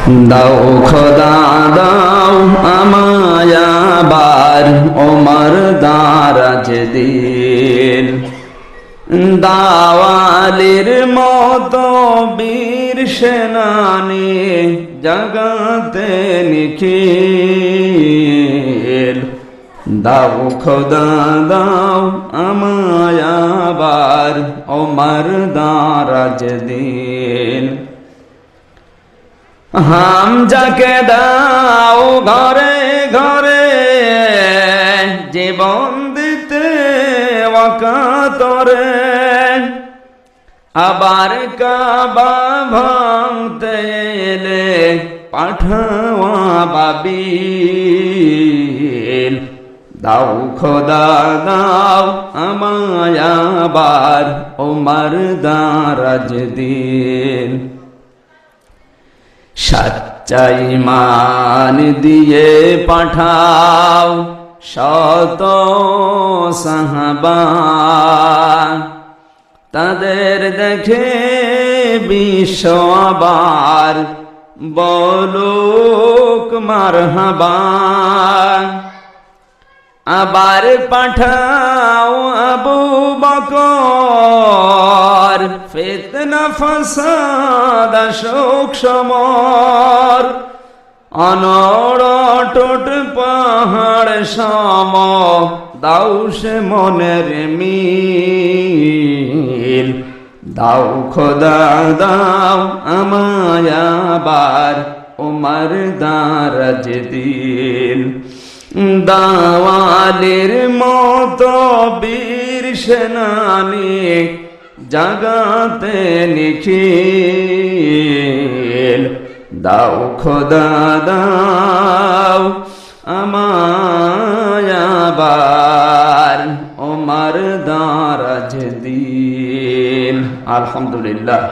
দাও খোদা দাও আমায় আবার ওমর দারাজ দিন, দাওয়ালির মতো বীর সেনানি জগতে নিখিল। দাও খোদা দাও আমায় আবার ওমর দারাজ দিন। হামজাকে দাও ঘরে ঘরে জীবন দিতে ওয়াকাতরে, আবার কাবা ভাঙতে এলে পাঠাওয়া বাবিল। দাও খোদা দাও আমায় আবার ওমর দারাজ দিন। সচ্চা ঈমান দিয়ে পাঠাও শত সাহাবা, তাদের দেখে বিশ্ব আবার বলুক মারহাবা। আবার পাঠাও আবু বকর, ফিতনা ফাসাদ শোক সমর, অনড় পাহাড় সম দাও সে মনের মিল। দাও খোদা দাও আমায় আবার ওমর দারাজ দিন, দাওয়ালির মতো বীর সেনানি জগতে নিখিল। দাও খোদা দাও আমায় আবার ওমর দারাজ দিন। আলহামদুলিল্লাহ।